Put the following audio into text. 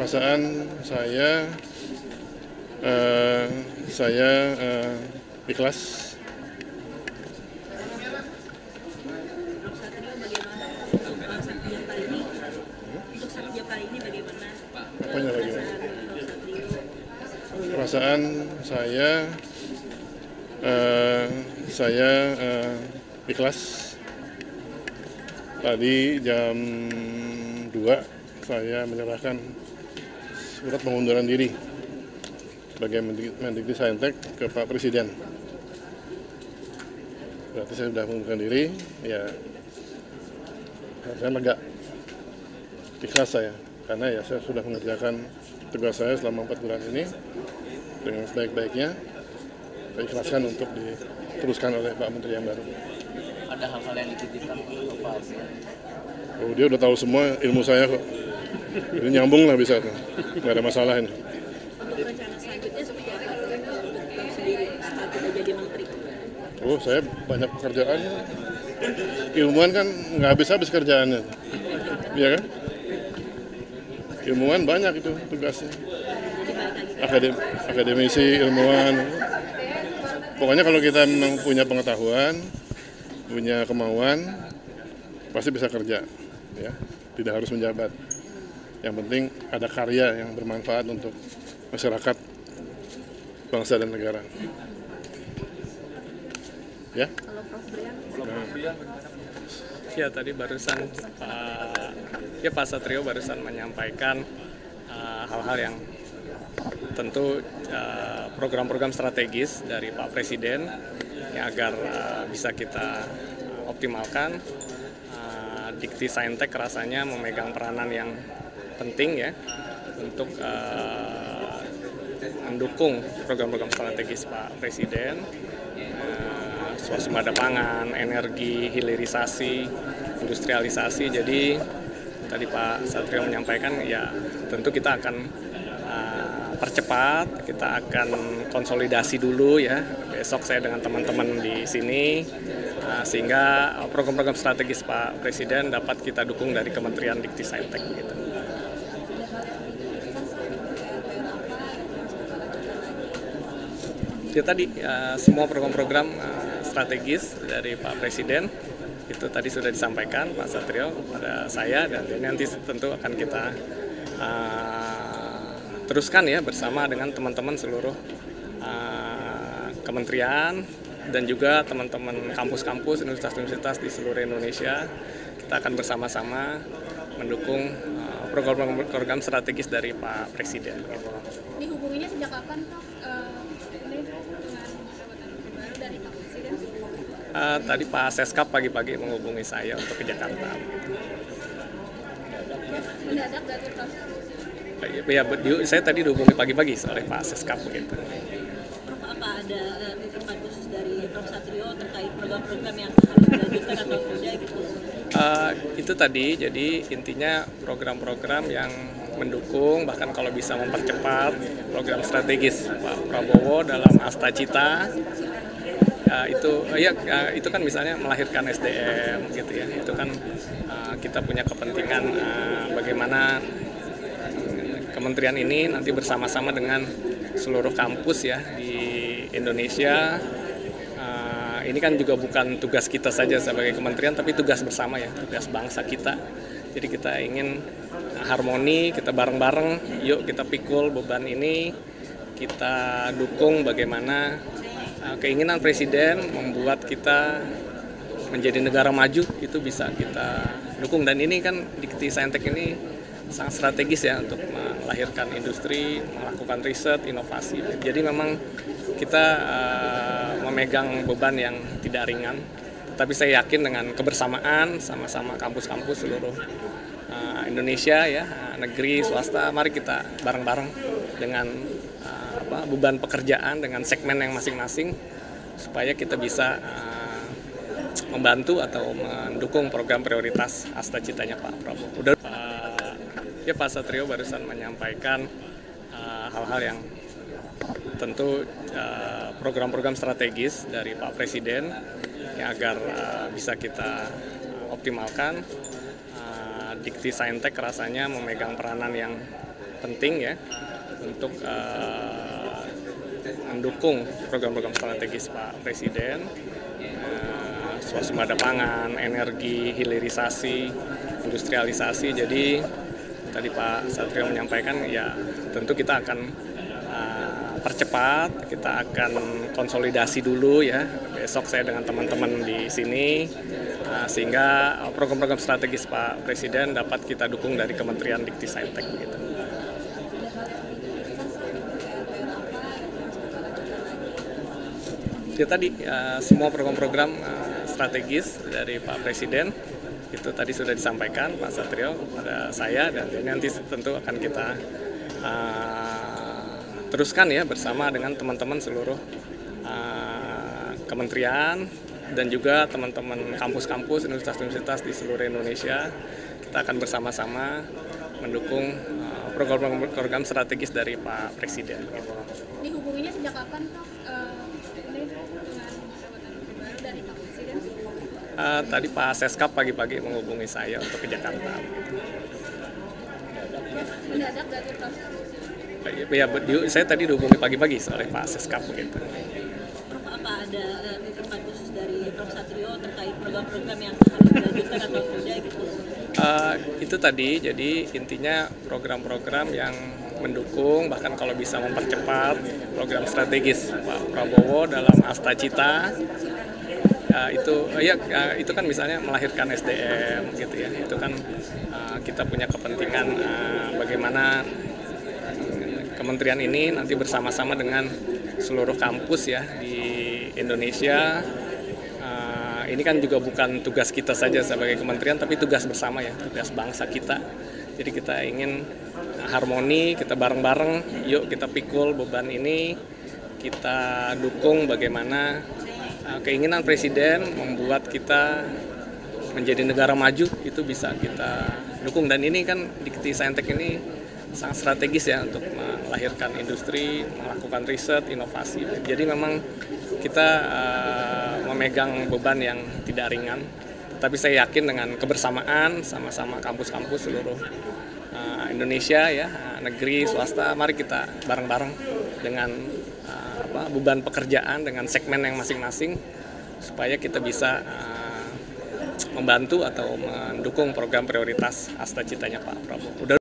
Perasaan saya ikhlas. Apanya lagi? Perasaan saya ikhlas. Tadi jam 2 saya menyerahkan surat pengunduran diri sebagai Mendikbudristek ke Pak Presiden. Berarti saya sudah mengundurkan diri, ya saya lega, ikhlas saya, karena ya saya sudah mengerjakan tugas saya selama 4 bulan ini dengan sebaik-baiknya. Saya ikhlaskan untuk diteruskan oleh Pak Menteri yang baru. Ada hal-hal yang dititipkan ke Pak? Oh, dia udah tahu semua ilmu saya kok. Jadi nyambung lah bisa, nggak ada masalah ini. Rencana selanjutnya seperti apa untuk sendiri setelah tidak jadi menteri? Oh, saya banyak pekerjaannya. Ilmuwan kan nggak habis-habis kerjaannya, iya kan? Ilmuwan banyak itu tugasnya. Akademisi, ilmuwan. Pokoknya kalau kita memang punya pengetahuan, punya kemauan, pasti bisa kerja, ya. Tidak harus menjabat. Yang penting ada karya yang bermanfaat untuk masyarakat, bangsa dan negara. Ya. Ya, tadi barusan Pak Satrio barusan menyampaikan hal-hal yang tentu program-program strategis dari Pak Presiden yang agar bisa kita optimalkan. Dikti-Saintek rasanya memegang peranan yang penting ya untuk mendukung program-program strategis Pak Presiden, swasembada pangan, energi, hilirisasi, industrialisasi. Jadi tadi Pak Satrio menyampaikan ya tentu kita akan percepat, kita akan konsolidasi dulu ya. Besok saya dengan teman-teman di sini sehingga program-program strategis Pak Presiden dapat kita dukung dari Kementerian Dikti-Saintek gitu. Ya tadi semua program-program strategis dari Pak Presiden itu tadi sudah disampaikan Pak Satrio pada saya, dan ini nanti tentu akan kita teruskan ya bersama dengan teman-teman seluruh kementerian dan juga teman-teman kampus-kampus, universitas-universitas di seluruh Indonesia. Kita akan bersama-sama mendukung program-program strategis dari Pak Presiden. Gitu. Ini hubunginya sejak kapan, Prof? Ini dengan jabatan baru dari Pak Presiden? Tadi Pak Seskap pagi-pagi menghubungi saya untuk ke Jakarta. Mendadak gak tuh, Prof? Ya, saya tadi dihubungi pagi-pagi oleh Pak Seskap gitu. Apa ada titipan khusus dari Prof Satrio terkait program-program yang harus dilanjutkan atau tidak gitu? Itu tadi, jadi intinya program-program yang mendukung, bahkan kalau bisa mempercepat program strategis Pak Prabowo dalam Asta Cita. Itu kan misalnya melahirkan SDM gitu ya. Itu kan kita punya kepentingan bagaimana kementerian ini nanti bersama-sama dengan seluruh kampus ya di Indonesia. Ini kan juga bukan tugas kita saja sebagai kementerian, tapi tugas bersama ya, tugas bangsa kita. Jadi kita ingin harmoni, kita bareng-bareng, yuk kita pikul beban ini, kita dukung bagaimana keinginan Presiden membuat kita menjadi negara maju, itu bisa kita dukung. Dan ini kan Dikti-Saintek ini sangat strategis ya untuk melahirkan industri, melakukan riset, inovasi. Jadi memang kita memegang beban yang tidak ringan, tapi saya yakin dengan kebersamaan sama-sama kampus-kampus seluruh Indonesia ya, negeri, swasta, mari kita bareng-bareng dengan beban pekerjaan, dengan segmen yang masing-masing, supaya kita bisa membantu atau mendukung program prioritas Asta Citanya Pak Prabowo. Ya, Pak Satrio barusan menyampaikan hal-hal yang tentu program-program strategis dari Pak Presiden yang agar bisa kita optimalkan. Dikti Saintek rasanya memegang peranan yang penting ya untuk mendukung program-program strategis Pak Presiden, swasembada pangan, energi, hilirisasi, industrialisasi. Jadi tadi Pak Satrio menyampaikan ya tentu kita akan percepat, kita akan konsolidasi dulu ya. Besok saya dengan teman-teman di sini sehingga program-program strategis Pak Presiden dapat kita dukung dari Kementerian Dikti Saintek begitu. Ya tadi semua program-program strategis dari Pak Presiden itu tadi sudah disampaikan Pak Satrio pada saya, dan ini nanti tentu akan kita teruskan ya bersama dengan teman-teman seluruh kementerian dan juga teman-teman kampus-kampus, universitas-universitas di seluruh Indonesia. Kita akan bersama-sama mendukung program-program strategis dari Pak Presiden. Ini hubunginya sejak kapan, Prof? Ini dengan jabatan baru dari Pak Presiden? Tadi Pak Seskap pagi-pagi menghubungi saya untuk ke Jakarta. Mendadak gak tuh, Prof? Ya, saya tadi dihubungi pagi-pagi oleh Pak Seskap begitu. Prof, apa ada titipan khusus dari Prof Satrio terkait program-program yang harus dilanjutkan atau tidak gitu? Itu tadi, jadi intinya program-program yang mendukung, bahkan kalau bisa mempercepat program strategis Pak Prabowo dalam Asta Cita. Itu kan misalnya melahirkan SDM gitu ya. Itu kan kita punya kepentingan bagaimana kementerian ini nanti bersama-sama dengan seluruh kampus ya di Indonesia. Ini kan juga bukan tugas kita saja sebagai kementerian, tapi tugas bersama ya, tugas bangsa kita. Jadi kita ingin harmoni, kita bareng-bareng, yuk kita pikul beban ini, kita dukung bagaimana keinginan Presiden membuat kita menjadi negara maju, itu bisa kita dukung. Dan ini kan Dikti Saintek ini sangat strategis ya untuk melahirkan industri, melakukan riset, inovasi. Jadi memang kita memegang beban yang tidak ringan, tapi saya yakin dengan kebersamaan sama-sama kampus-kampus seluruh Indonesia ya, negeri, swasta, mari kita bareng-bareng dengan beban pekerjaan, dengan segmen yang masing-masing, supaya kita bisa membantu atau mendukung program prioritas Asta Citanya Pak Prabowo.